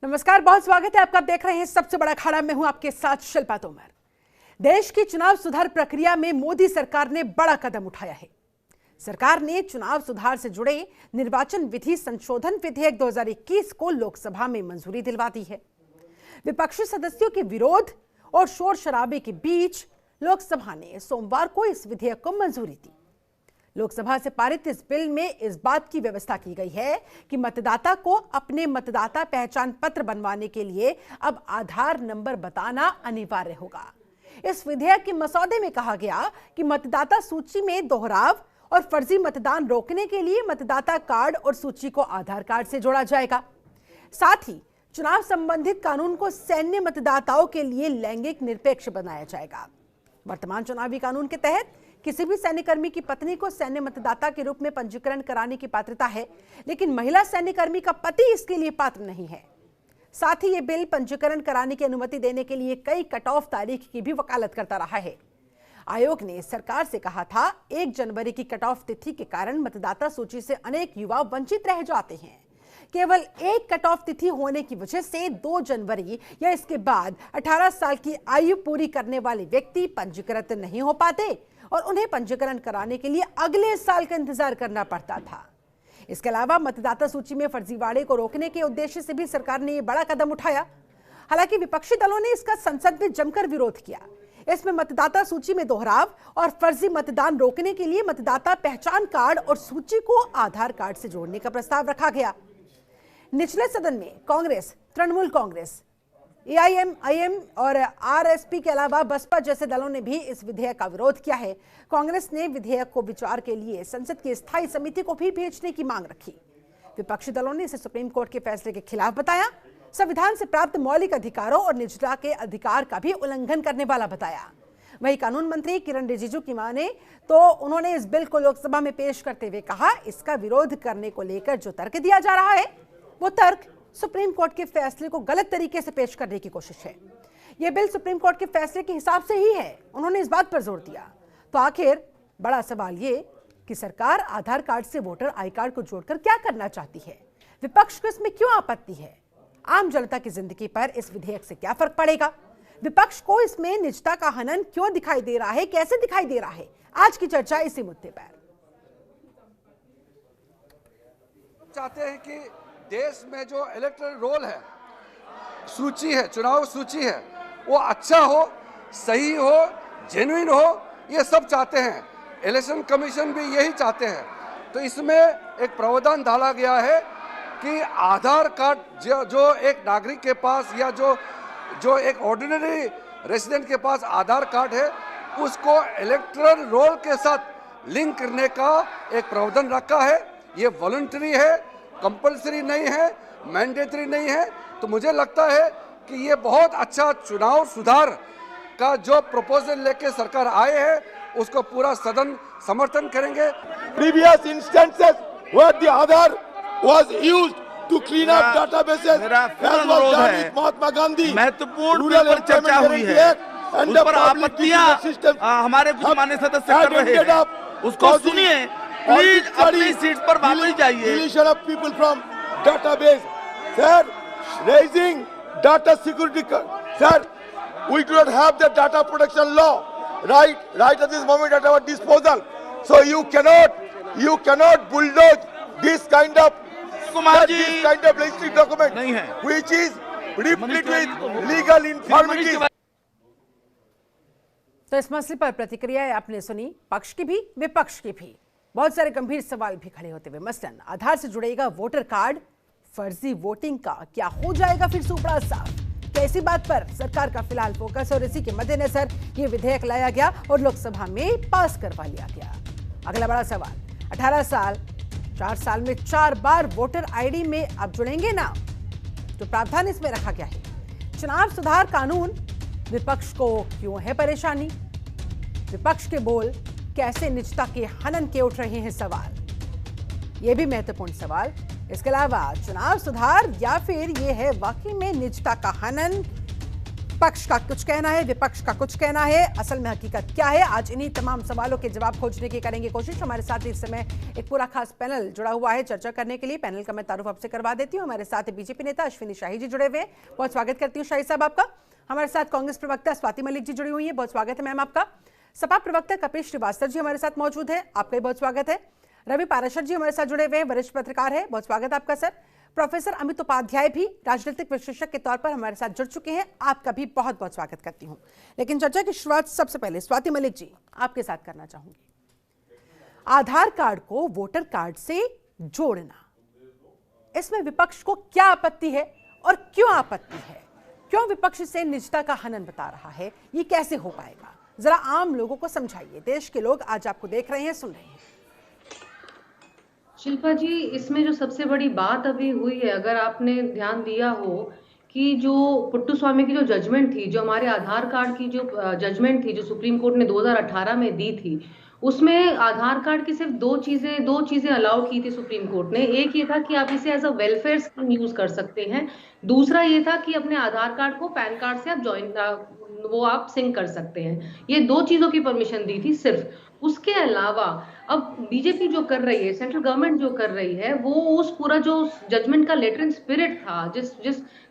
नमस्कार, बहुत स्वागत है आपका। आप देख रहे हैं सबसे बड़ा अखाड़ा। मैं हूं आपके साथ शिल्पा तोमर। देश की चुनाव सुधार प्रक्रिया में मोदी सरकार ने बड़ा कदम उठाया है। सरकार ने चुनाव सुधार से जुड़े निर्वाचन विधि संशोधन विधेयक 2021 को लोकसभा में मंजूरी दिलवा दी है। विपक्षी सदस्यों के विरोध और शोर शराबे के बीच लोकसभा ने सोमवार को इस विधेयक को मंजूरी दी। लोकसभा से पारित इस बिल में इस बात की व्यवस्था की गई है कि मतदाता को अपने मतदाता पहचान पत्र बनवाने के लिए अब आधार नंबर बताना अनिवार्य होगा। इस विधेयक के मसौदे में कहा गया कि मतदाता सूची में दोहराव और फर्जी मतदान रोकने के लिए मतदाता कार्ड और सूची को आधार कार्ड से जोड़ा जाएगा। साथ ही चुनाव संबंधित कानून को सैन्य मतदाताओं के लिए लैंगिक निरपेक्ष बनाया जाएगा। वर्तमान चुनावी कानून के तहत किसी भी सैन्यकर्मी की पत्नी को सैन्य मतदाता के रूप में पंजीकरण कराने की पात्रता है, लेकिन महिला सैन्यकर्मी का पति इसके लिए पात्र नहीं है। साथ ही यह बिल पंजीकरण कराने की अनुमति देने के लिए कई कट ऑफ तारीख की भी वकालत करता रहा है। आयोग ने सरकार से कहा था 1 जनवरी की कट ऑफ तिथि के कारण मतदाता सूची से अनेक युवा वंचित रह जाते हैं। केवल एक कट ऑफ तिथि होने की वजह से 2 जनवरी या इसके बाद 18 साल की आयु पूरी करने वाले व्यक्ति पंजीकृत नहीं हो पाते और उन्हें पंजीकरण कराने के लिए अगले साल का इंतजार करना पड़ता था। इसके अलावा मतदाता सूची में फर्जीवाड़े को रोकने के उद्देश्य से भी सरकार ने यह बड़ा कदम उठाया। हालांकि विपक्षी दलों ने इसका संसद में जमकर विरोध किया। इसमें मतदाता सूची में दोहराव और फर्जी मतदान रोकने के लिए मतदाता पहचान कार्ड और सूची को आधार कार्ड से जोड़ने का प्रस्ताव रखा गया। निचले सदन में कांग्रेस, तृणमूल कांग्रेस, एआईएमआईएम और आरएसपी के अलावा बसपा जैसे दलों ने भी इस विधेयक का विरोध किया है। कांग्रेस ने विधेयक को विचार के लिए संसद की स्थायी समिति को भी भेजने की मांग रखी। विपक्षी दलों ने इसे सुप्रीम कोर्ट के फैसले के खिलाफ बताया, संविधान से प्राप्त मौलिक अधिकारों और निजता के अधिकार का भी उल्लंघन करने वाला बताया। वहीं कानून मंत्री किरण रिजिजू की माने तो उन्होंने इस बिल को लोकसभा में पेश करते हुए कहा, इसका विरोध करने को लेकर जो तर्क दिया जा रहा है वो तर्क सुप्रीम कोर्ट के फैसले को गलत तरीके से पेश करने की कोशिश है। यह बिल सुप्रीम कोर्ट के फैसले के हिसाब से ही है, उन्होंने इस बात पर जोर दिया। तो आखिर बड़ा सवाल ये कि सरकार आधार कार्ड से वोटर आई कार्ड को जोड़कर क्या करना चाहती है? विपक्ष को इसमें क्यों आपत्ति है? आम जनता की जिंदगी पर इस विधेयक से क्या फर्क पड़ेगा? विपक्ष को इसमें निजता का हनन क्यों दिखाई दे रहा है, कैसे दिखाई दे रहा है? आज की चर्चा इसी मुद्दे पर। चाहते हैं कि देश में जो इलेक्टोरल रोल है, सूची है, चुनाव सूची है, वो अच्छा हो, सही हो, जेन्युइन हो, ये सब चाहते हैं। इलेक्शन कमीशन भी यही चाहते हैं। तो इसमें एक प्रावधान डाला गया है कि आधार कार्ड जो एक नागरिक के पास या जो एक ऑर्डिनरी रेसिडेंट के पास आधार कार्ड है, उसको इलेक्टोरल रोल के साथ लिंक करने का एक प्रावधान रखा है। ये वॉलंटरी है, कंपल्सरी नहीं है, मैंडेटरी नहीं है। तो मुझे लगता है कि ये बहुत अच्छा चुनाव सुधार का जो प्रपोजल लेके सरकार आए हैं, उसको पूरा सदन समर्थन करेंगे। Previous instances where the Aadhaar was used to clean up databases, as was done with Mahatma Gandhi, महत्वपूर्ण बिल पर चर्चा हुई है, उस पर आपत्तियां हमारे कुछ मान्य सदस्य कर रहे हैं, उसको सुनिए। प्लीज अपनी सीट पर वापस जाइए। Deletion of people from database, sir. Raising data security, sir. We do not have the data protection law, right at this moment at our disposal. So you cannot bulldoze this kind of legislative document, नहीं है, which is replete with legal infirmities. तो इस मसले पर प्रतिक्रिया आपने सुनी, पक्ष की भी विपक्ष की भी। बहुत सारे गंभीर सवाल भी खड़े होते हुए, मसलन आधार से जुड़ेगा वोटर कार्ड, फर्जी वोटिंग का क्या हो जाएगा फिर सुपड़ा साफ? तो ऐसी बात पर सरकार का फिलहाल फोकस और इसी के मद्देनजर ये विधेयक लाया गया और लोकसभा में पास करवा लिया गया। अगला बड़ा सवाल, 18 साल 4 साल में 4 बार वोटर आईडी में अब जुड़ेंगे ना? जो प्रावधान इसमें रखा गया है, चुनाव सुधार कानून विपक्ष को क्यों है परेशानी? विपक्ष के बोल कैसे निजता के हनन के उठ रहे हैं सवाल, यह भी महत्वपूर्ण सवाल। इसके अलावा चुनाव सुधार या फिर यह है वाकई में निजता का हनन, पक्ष का कुछ कहना है, विपक्ष का कुछ कहना है, असल में हकीकत क्या है, आज इन्हीं तमाम सवालों के जवाब खोजने की करेंगे कोशिश। हमारे साथ इस समय एक पूरा खास पैनल जुड़ा हुआ है चर्चा करने के लिए। पैनल का मैं तारुफ आपसे करवा देती हूँ। हमारे साथ बीजेपी नेता अश्विनी शाही जी जुड़े हुए हैं, बहुत स्वागत करती हूँ शाही साहब आपका। हमारे साथ कांग्रेस प्रवक्ता स्वाति मलिक जी जुड़ी हुई है, बहुत स्वागत है मैम आपका। सपा प्रवक्ता कपिल श्रीवास्तव जी हमारे साथ मौजूद है, आपका भी बहुत स्वागत है। रवि पाराशर जी हमारे साथ जुड़े हुए हैं, वरिष्ठ पत्रकार है, बहुत स्वागत आपका सर। प्रोफेसर अमित उपाध्याय भी राजनीतिक विशेषज्ञ के तौर पर हमारे साथ जुड़ चुके हैं, आपका भी बहुत बहुत स्वागत करती हूं। लेकिन चर्चा की शुरुआत सबसे पहले स्वाति मलिक जी आपके साथ करना चाहूंगी। आधार कार्ड को वोटर कार्ड से जोड़ना, इसमें विपक्ष को क्या आपत्ति है और क्यों आपत्ति है? क्यों विपक्ष से निजता का हनन बता रहा है? ये कैसे हो पाएगा, जरा आम लोगों को समझाइए। देश के लोग आज आपको देख रहे हैं, सुन रहे हैं। शिल्पा जी, इसमें जो सबसे बड़ी बात अभी हुई है, अगर आपने ध्यान दिया हो कि जो पुट्टुस्वामी की जो जजमेंट थी, जो हमारे आधार कार्ड की जो जजमेंट थी, जो सुप्रीम कोर्ट ने 2018 में दी थी, उसमें आधार कार्ड की सिर्फ दो चीजें अलाउ की थी सुप्रीम कोर्ट ने। एक ये था कि आप इसे as a welfare scheme use कर सकते हैं, दूसरा ये था कि अपने आधार कार्ड को पैन कार्ड से आप सिंक कर सकते हैं। ये दो चीजों की परमिशन दी थी सिर्फ। उसके अलावा अब बीजेपी जो कर रही है, सेंट्रल गवर्नमेंट जो कर रही है, वो उस पूरा जो जजमेंट का लेटर एंड स्पिरिट था,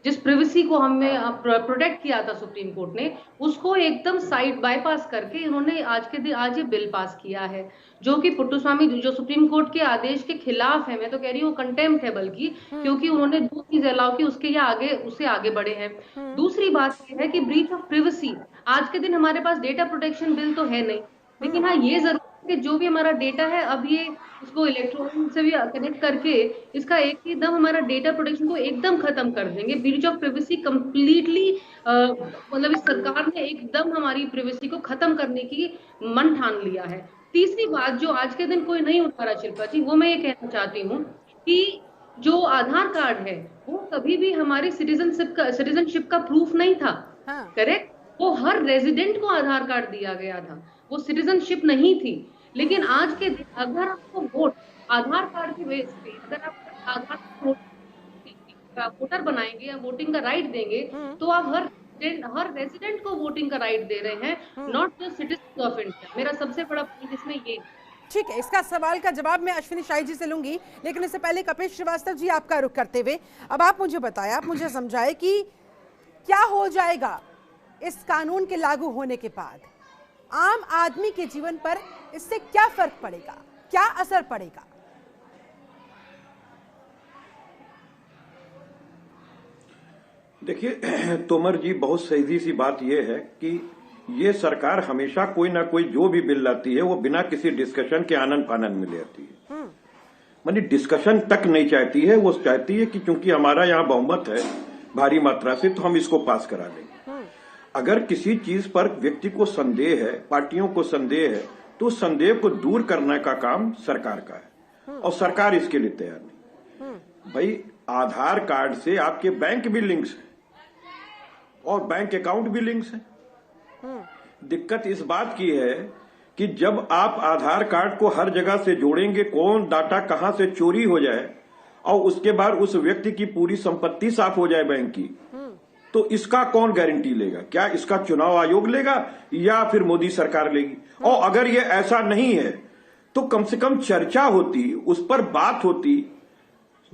जिस प्रिवेसी को हमें प्रोटेक्ट किया था सुप्रीम कोर्ट ने, उसको एकदम साइड बाईपास करके इन्होंने आज ये बिल पास किया है, जो कि पुट्टुस्वामी जो सुप्रीम कोर्ट के आदेश के खिलाफ है। मैं तो कह रही हूँ कंटेम्प्ट है बल्कि, क्योंकि उन्होंने दो चीजें अलाउ की, उससे आगे बढ़े हैं। दूसरी बात यह है कि ब्रीच ऑफ प्रिवेसी, आज के दिन हमारे पास डेटा प्रोटेक्शन बिल तो है नहीं, लेकिन हाँ ये जरूर कि जो भी हमारा डेटा है, अब ये इसको इलेक्ट्रॉनिक से भी कनेक्ट करके इसका एकदम हमारा डेटा प्रोटेक्शन को एकदम खत्म कर देंगे। ब्रीच ऑफ प्रिवेसी कंप्लीटली, मतलब इस सरकार ने एकदम हमारी प्रिवेसी को खत्म करने की मन ठान लिया है। तीसरी बात जो आज के दिन कोई नहीं उठा रहा शिल्पा जी, वो मैं ये कहना चाहती हूँ कि जो आधार कार्ड है वो कभी भी हमारी सिटीजनशिप का प्रूफ नहीं था। करेक्ट? वो हर रेजिडेंट को आधार कार्ड दिया गया था, वो सिटीजनशिप नहीं थी। लेकिन आज के दिन अगर आपको वोट आधार कार्ड के बेस पे, अगर आप आधार वोटर बनाएंगे या वोटिंग का राइट देंगे, तो आप हर रेजिडेंट को वोटिंग का राइट दे रहे हैं, not the citizen of India. मेरा सबसे बड़ा पॉइंट इसमें ये। ठीक है, इसका सवाल का जवाब मैं अश्विनी शाही जी से लूंगी, लेकिन इससे पहले कपिल श्रीवास्तव जी आपका रुख करते हुए अब आप मुझे बताएं, आप मुझे समझाएं कि क्या हो जाएगा इस कानून के लागू होने के बाद, आम आदमी के जीवन पर इससे क्या फर्क पड़ेगा, क्या असर पड़ेगा? देखिए तोमर जी, बहुत सीधी सी बात यह है कि ये सरकार हमेशा कोई ना कोई जो भी बिल लाती है वो बिना किसी डिस्कशन के आनन फानन में ले आती है। मानी डिस्कशन तक नहीं चाहती है, वो चाहती है कि क्योंकि हमारा यहाँ बहुमत है भारी मात्रा से, तो हम इसको पास करा देंगे। अगर किसी चीज पर व्यक्ति को संदेह है, पार्टियों को संदेह है, तो संदेह को दूर करने का काम सरकार का है, और सरकार इसके लिए तैयार नहीं। भाई आधार कार्ड से आपके बैंक भी लिंक्स हैं और बैंक अकाउंट भी लिंक्स हैं। दिक्कत इस बात की है कि जब आप आधार कार्ड को हर जगह से जोड़ेंगे, कौन डाटा कहां से चोरी हो जाए और उसके बाद उस व्यक्ति की पूरी संपत्ति साफ हो जाए बैंक की, तो इसका कौन गारंटी लेगा? क्या इसका चुनाव आयोग लेगा या फिर मोदी सरकार लेगी? और अगर ये ऐसा नहीं है तो कम से कम चर्चा होती, उस पर बात होती,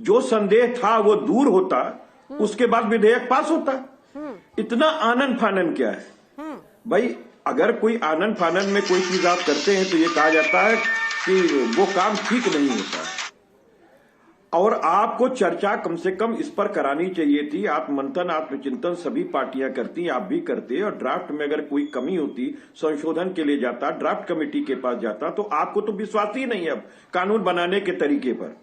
जो संदेह था वो दूर होता, उसके बाद विधेयक पास होता। इतना आनन फानन क्या है भाई? अगर कोई आनन फानन में कोई चीज आप करते हैं तो ये कहा जाता है कि वो काम ठीक नहीं होता, और आपको चर्चा कम से कम इस पर करानी चाहिए थी। आत्ममंथन, आत्मचिंतन सभी पार्टियां करती, आप भी करते, और ड्राफ्ट में अगर कोई कमी होती, संशोधन के लिए जाता, ड्राफ्ट कमेटी के पास जाता, तो आपको तो विश्वास ही नहीं है अब कानून बनाने के तरीके पर।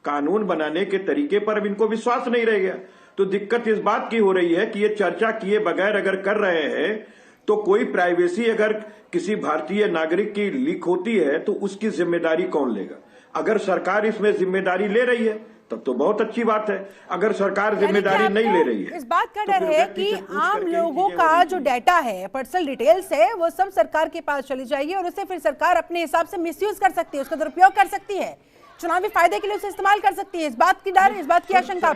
कानून बनाने के तरीके पर अब इनको विश्वास नहीं रह गया। तो दिक्कत इस बात की हो रही है कि ये चर्चा किए बगैर अगर कर रहे हैं, तो कोई प्राइवेसी अगर किसी भारतीय नागरिक की लीक होती है तो उसकी जिम्मेदारी कौन लेगा? अगर सरकार इसमें जिम्मेदारी ले रही है तब तो बहुत अच्छी बात है, अगर सरकार जिम्मेदारी नहीं ले रही है, इस बात का डर है कि आम लोगों का जो डाटा है, पर्सनल डिटेल्स है, वो सब सरकार के पास चली जाएगी और उसे फिर सरकार अपने हिसाब से मिसयूज कर सकती है, उसका दुरुपयोग कर सकती है, चुनावी फायदे के लिए उसे इस्तेमाल कर सकती है। इस बात की डर, इस बात की आशंका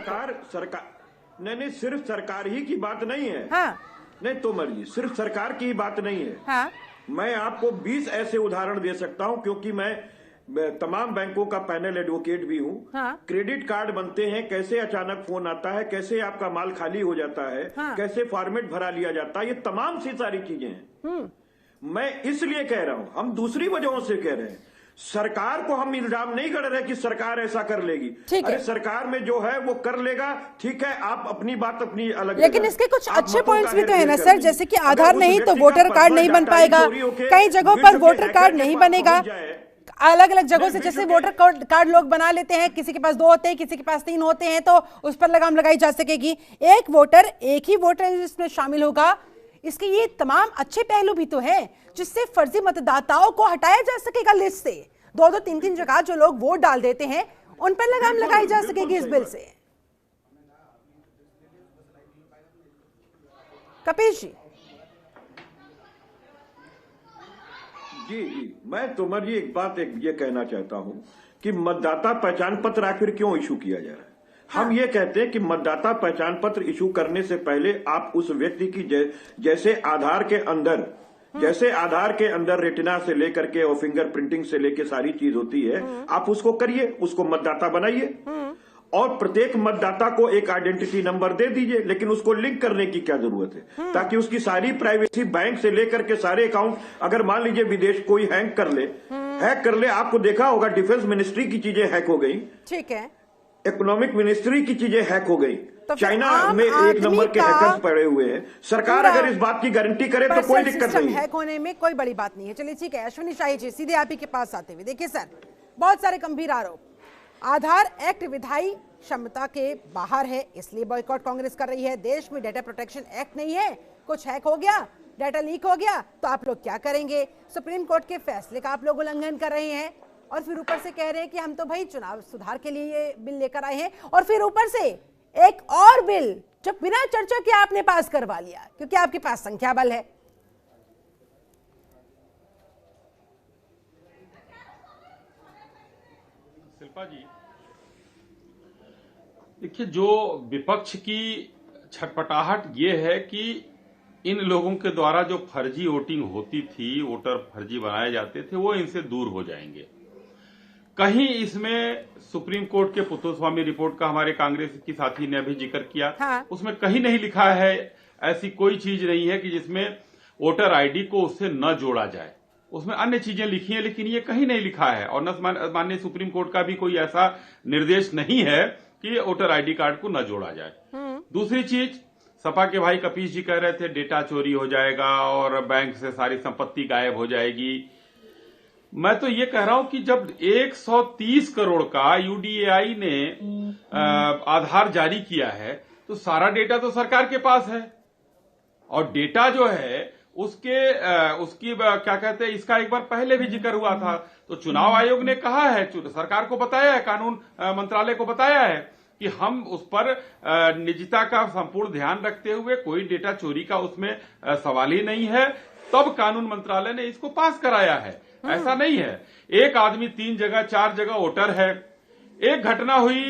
सरकार नहीं, सिर्फ सरकार ही की बात नहीं है। हाँ। नहीं तोमर जी, सिर्फ सरकार की बात नहीं है। हाँ। मैं आपको 20 ऐसे उदाहरण दे सकता हूं, क्योंकि मैं तमाम बैंकों का पैनल एडवोकेट भी हूं। हाँ। क्रेडिट कार्ड बनते हैं, कैसे अचानक फोन आता है, कैसे आपका माल खाली हो जाता है, हाँ। कैसे फॉर्मेट भरा लिया जाता है, ये तमाम सी सारी चीजें हैं। मैं इसलिए कह रहा हूं, हम दूसरी वजहों से कह रहे हैं। सरकार को हम इल्जाम नहीं कर रहे कि सरकार ऐसा कर लेगी। अरे सरकार में जो है वो कर लेगा, ठीक है, आप अपनी बात अपनी अलग। लेकिन इसके कुछ अच्छे पॉइंट्स भी तो है ना सर, जैसे कि आधार नहीं तो वोटर कार्ड नहीं बन पाएगा, कई जगहों पर वोटर कार्ड नहीं बनेगा, अलग अलग जगहों से जैसे वोटर कार्ड लोग बना लेते हैं, किसी के पास 2 होते हैं, किसी के पास 3 होते हैं, तो उस पर लगाम लगाई जा सकेगी। एक वोटर एक ही वोटर लिस्ट में शामिल होगा। इसके ये तमाम अच्छे पहलू भी तो हैं जिससे फर्जी मतदाताओं को हटाया जा सकेगा लिस्ट से। 2-2, 3-3 जगह जो लोग वोट डाल देते हैं उन पर लगाम लगाई जा सकेगी इस बिल से। कपिश जी। जी, मैं तोमर जी एक बात ये कहना चाहता हूं कि मतदाता पहचान पत्र आखिर क्यों इशू किया जा रहा है। हम ये कहते हैं कि मतदाता पहचान पत्र इशू करने से पहले आप उस व्यक्ति की जैसे आधार के अंदर रेटिना से लेकर के और फिंगर प्रिंटिंग से लेकर सारी चीज होती है, आप उसको करिए, उसको मतदाता बनाइए और प्रत्येक मतदाता को एक आइडेंटिटी नंबर दे दीजिए। लेकिन उसको लिंक करने की क्या जरूरत है, ताकि उसकी सारी प्राइवेसी, बैंक से लेकर के सारे अकाउंट, अगर मान लीजिए विदेश कोई हैक कर ले, आपको देखा होगा डिफेंस मिनिस्ट्री की चीजें हैक हो गई, ठीक है, इकोनॉमिक मिनिस्ट्री की चीजें हैक हो गई, तो चाइना में 1 नंबर के हैकर्स पड़े हुए हैं। सरकार अगर इस बात की गारंटी करे तो कोई दिक्कत नहीं है, हैक होने में कोई बड़ी बात नहीं है। चलिए ठीक है, अश्विनी शाही जी सीधे आप ही के पास आते हुए, देखिए सर, बहुत सारे गंभीर आरोप, आधार एक्ट विधायी क्षमता के बाहर है इसलिए बॉयकॉट कांग्रेस कर रही है। देश में डेटा प्रोटेक्शन एक्ट नहीं है, कुछ हैक हो गया, डेटा लीक हो गया तो आप लोग क्या करेंगे। सुप्रीम कोर्ट के फैसले का आप लोग उल्लंघन कर रहे हैं और फिर ऊपर से कह रहे हैं कि हम तो भाई चुनाव सुधार के लिए ये बिल लेकर आए हैं, और फिर ऊपर से एक और बिल जो बिना चर्चा के आपने पास करवा लिया क्योंकि आपके पास संख्या बल है। शिल्पा जी, देखिए, जो विपक्ष की छटपटाहट ये है कि इन लोगों के द्वारा जो फर्जी वोटिंग होती थी, वोटर फर्जी बनाए जाते थे, वो इनसे दूर हो जाएंगे। कहीं इसमें सुप्रीम कोर्ट के पुत्तस्वामी रिपोर्ट का हमारे कांग्रेस की साथी ने अभी जिक्र किया, हाँ। उसमें कहीं नहीं लिखा है, ऐसी कोई चीज नहीं है कि जिसमें वोटर आईडी को उससे न जोड़ा जाए। उसमें अन्य चीजें लिखी हैं, लेकिन ये कहीं नहीं लिखा है, और न माननीय सुप्रीम कोर्ट का भी कोई ऐसा निर्देश नहीं है कि वोटर आईडी कार्ड को न जोड़ा जाए। दूसरी चीज, सपा के भाई कपिश जी कह रहे थे डेटा चोरी हो जाएगा और बैंक से सारी संपत्ति गायब हो जाएगी। मैं तो ये कह रहा हूं कि जब 130 करोड़ का यूडीएआई ने आधार जारी किया है तो सारा डेटा तो सरकार के पास है, और डेटा जो है उसकी क्या कहते हैं, इसका एक बार पहले भी जिक्र हुआ था, तो चुनाव आयोग ने कहा है, सरकार को बताया है, कानून मंत्रालय को बताया है कि हम उस पर निजता का संपूर्ण ध्यान रखते हुए कोई डेटा चोरी का उसमें सवाल ही नहीं है, तब कानून मंत्रालय ने इसको पास कराया है। ऐसा नहीं है एक आदमी 3 जगह 4 जगह वोटर है। एक घटना हुई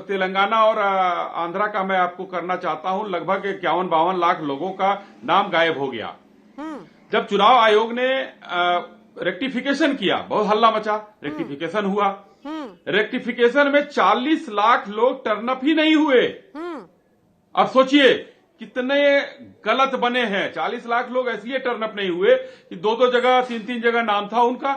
तेलंगाना और आंध्रा का, मैं आपको करना चाहता हूं, लगभग 51-52 लाख लोगों का नाम गायब हो गया। जब चुनाव आयोग ने रेक्टिफिकेशन किया, बहुत हल्ला मचा, रेक्टिफिकेशन हुआ, रेक्टिफिकेशन में 40 लाख लोग टर्नअप ही नहीं हुए। अब सोचिए कितने गलत बने हैं। 40 लाख लोग इसलिए टर्नअप नहीं हुए कि 2-2 जगह 3-3 जगह नाम था उनका,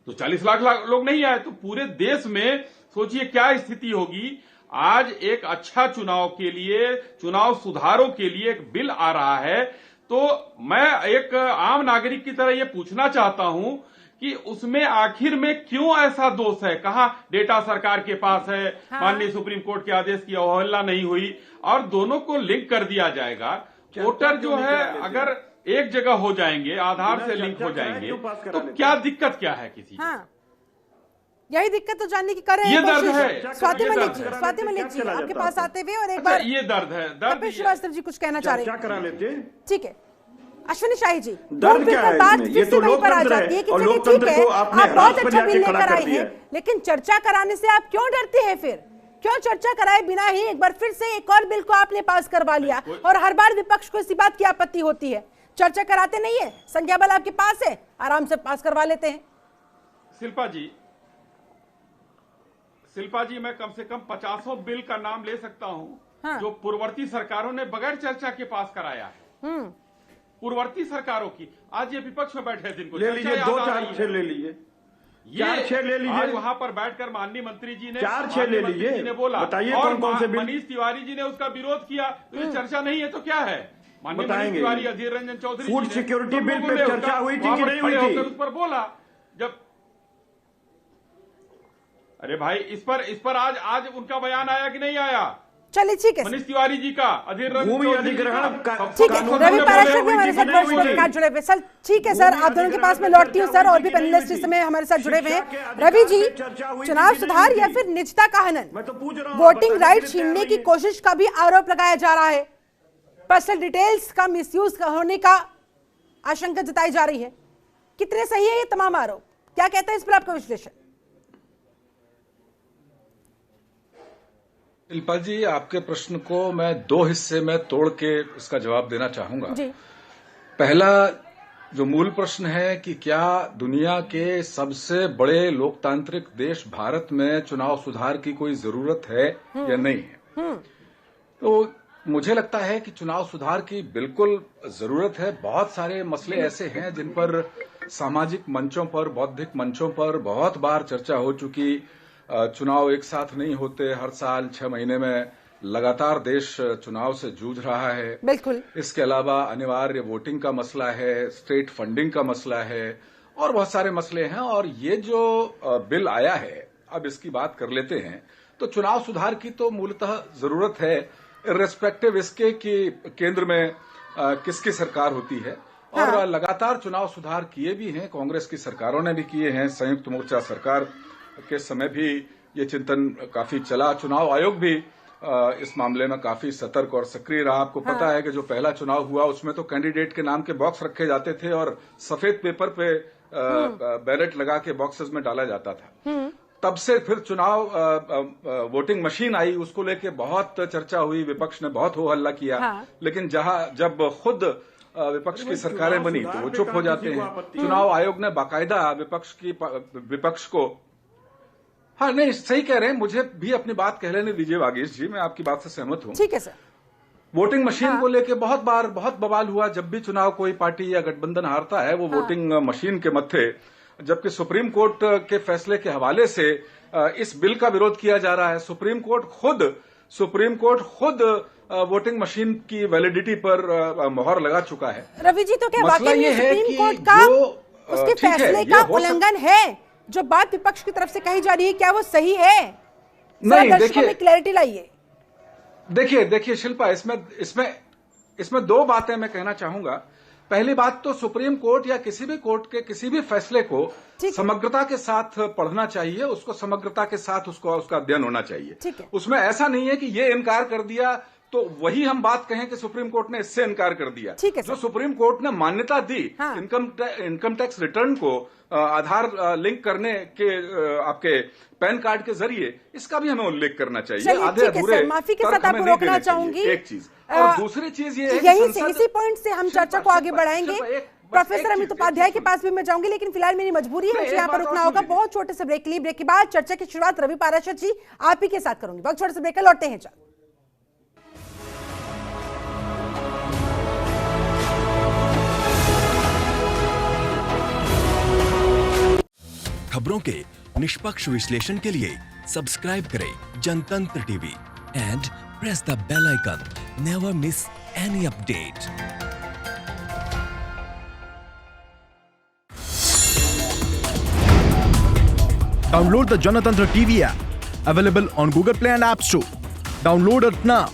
तो 40 लाख लोग नहीं आए। तो पूरे देश में सोचिए क्या स्थिति होगी। आज एक अच्छा चुनाव के लिए, चुनाव सुधारों के लिए एक बिल आ रहा है, तो मैं एक आम नागरिक की तरह ये पूछना चाहता हूं कि उसमें आखिर में क्यों ऐसा दोष है। कहां डेटा सरकार के पास है, हाँ। माननीय सुप्रीम कोर्ट के आदेश की अवहेलना नहीं हुई, और दोनों को लिंक कर दिया जाएगा। वोटर जो है अगर एक जगह हो जाएंगे, आधार से लिंक हो जाएंगे, तो क्या दिक्कत क्या है किसी की? हाँ। यही दिक्कत तो जानने की कर रहे हैं। ये दर्द है। स्वाति मलिक जी आपके पास आते हुए, और एक बार ये दर्द है। कपिल श्रीवास्तव जी कुछ कहना चाह रहे हैं, करा लेते हैं। ठीक है। अश्विनी शाही जी, दर्द क्या है बात इसमें? फिर से वहीं पर आ जाती है कि चलिए ठीक है, आप बहुत अच्छा बिल लेकर आए हैं, लेकिन चर्चा कराने से आप क्यों डरते हैं फिर? क्यों चर्चा कराए बिना ही एक बार फिर से एक और बिल को आपने पास करवा लिया, और हर बार विपक्ष को इसी बात की आपत्ति होती है? चर्चा कराते नहीं है, संख्या बल आपके पास है, आराम से पास करवा लेते हैं। शिल्पा जी मैं कम से कम 50 बिल का नाम ले सकता हूँ हाँ। जो पूर्ववर्ती सरकारों ने बगैर चर्चा के पास कराया है। पूर्ववर्ती सरकारों की, आज ये विपक्ष में बैठे जिनको ले लीजिए, 2-4 ले लीजिए, 4-6 ले लीजिए। वहां पर बैठकर माननीय मंत्री जी ने 4-6 ले लीजिए, ने बोला, बताइए और कौन से बिल। मनीष तिवारी जी ने उसका विरोध किया, तो ये चर्चा नहीं है तो क्या है? माननीय Manish Tiwari, Adhir Ranjan Chowdhury, food security bill पे चर्चा हुई थी कि नहीं हुई थी? उस पर बोला जब, अरे भाई इस पर आज उनका बयान आया कि नहीं आया? चलिए ठीक है, मनीष तिवारी जी का, अधीर रंजन भूमि चौधरी जी अधिग्रहण का, ठीक है, रवि पाराशर भी हमारे साथ वर्चुअल के साथ जुड़े हुए। सर ठीक है सर, आप दोनों के पास में लौटती हूँ सर, और भी पैनलिस्ट इस समय हमारे साथ जुड़े हुए हैं। रवि जी, चुनाव सुधार या फिर निजता का हनन, वोटिंग राइट छीनने की कोशिश का भी आरोप लगाया जा रहा है, पर्सनल डिटेल्स का मिसयूज होने का आशंका जताई जा रही है। कितने सही है ये तमाम आरोप? क्या कहता है इस पर आपका विश्लेषण? शिल्पा जी, आपके प्रश्न को मैं 2 हिस्से में तोड़ के इसका जवाब देना चाहूंगा। जी। पहला जो मूल प्रश्न है कि क्या दुनिया के सबसे बड़े लोकतांत्रिक देश भारत में चुनाव सुधार की कोई जरूरत है या नहीं है? तो मुझे लगता है कि चुनाव सुधार की बिल्कुल जरूरत है। बहुत सारे मसले ऐसे हैं जिन पर सामाजिक मंचों पर, बौद्धिक मंचों पर बहुत बार चर्चा हो चुकी। चुनाव एक साथ नहीं होते, हर साल 6 महीने में लगातार देश चुनाव से जूझ रहा है। बिल्कुल। इसके अलावा अनिवार्य वोटिंग का मसला है, स्टेट फंडिंग का मसला है, और बहुत सारे मसले हैं। और ये जो बिल आया है, अब इसकी बात कर लेते हैं। तो चुनाव सुधार की तो मूलतः जरूरत है, इर्रेस्पेक्टिव इसके कि केंद्र में किसकी सरकार होती है। और लगातार चुनाव सुधार किए भी हैं, कांग्रेस की सरकारों ने भी किए हैं, संयुक्त मोर्चा सरकार के समय भी ये चिंतन काफी चला। चुनाव आयोग भी इस मामले में काफी सतर्क और सक्रिय रहा। आपको पता है कि जो पहला चुनाव हुआ उसमें तो कैंडिडेट के नाम के बॉक्स रखे जाते थे और सफेद पेपर पे बैलेट लगा के बॉक्सेस में डाला जाता था। तब से फिर चुनाव वोटिंग मशीन आई, उसको लेके बहुत चर्चा हुई, विपक्ष ने बहुत हो हल्ला किया। लेकिन जब खुद विपक्ष की सरकारें बनी तो वो चुप हो जाते हैं। चुनाव आयोग ने बाकायदा विपक्ष को, हाँ नहीं सही कह रहे हैं, मुझे भी अपनी बात कह लेने दीजिए वागीश जी, मैं आपकी बात से सहमत हूं। ठीक है सर। वोटिंग मशीन को लेके बहुत बवाल हुआ। जब भी चुनाव कोई पार्टी या गठबंधन हारता है वो वोटिंग मशीन के मत्थे, जबकि सुप्रीम कोर्ट के फैसले के हवाले से इस बिल का विरोध किया जा रहा है। सुप्रीम कोर्ट खुद वोटिंग मशीन की वैलिडिटी पर मोहर लगा चुका है। रवि जी, तो क्या वाकई में सुप्रीम कोर्ट का उसके फैसले का उल्लंघन है? जो बात विपक्ष की तरफ से कही जा रही है, क्या वो सही है? नहीं, देखिए, क्लैरिटी लाइए। देखिए शिल्पा, इसमें 2 बातें मैं कहना चाहूंगा। पहली बात तो सुप्रीम कोर्ट या किसी भी कोर्ट के किसी भी फैसले को समग्रता के साथ पढ़ना चाहिए, उसको समग्रता के साथ उसका अध्ययन होना चाहिए। उसमें ऐसा नहीं है कि ये इनकार कर दिया तो वही हम बात कहें कि सुप्रीम कोर्ट ने इससे इनकार कर दिया। जो सुप्रीम कोर्ट ने मान्यता दी इनकम टैक्स रिटर्न को आधार लिंक करने के आपके पैन कार्ड के जरिए, इसका भी हमें उल्लेख करना चाहिए। आधे अधूरे माफी के साथ आपको रोकना चाहूंगी। एक चीज, और दूसरी चीज ये है इसी पॉइंट से हम चर्चा को आगे बढ़ाएंगे। प्रोफेसर अमित उपाध्याय के पास भी मैं जाऊंगी, लेकिन फिलहाल मेरी मजबूरी है, मुझे यहाँ पर रुकना होगा। बहुत छोटे से ब्रेक के लिए, ब्रेक के बाद चर्चा की शुरुआत रवि पाराशर जी आप ही के साथ करूंगी। बहुत छोटे से ब्रेक, लौटते हैं। चल खबरों के निष्पक्ष विश्लेषण के लिए सब्सक्राइब करें Janatantra TV and press the bell icon. Never miss any update. Download the Janatantra TV app, available on Google Play and App Store. Download it now.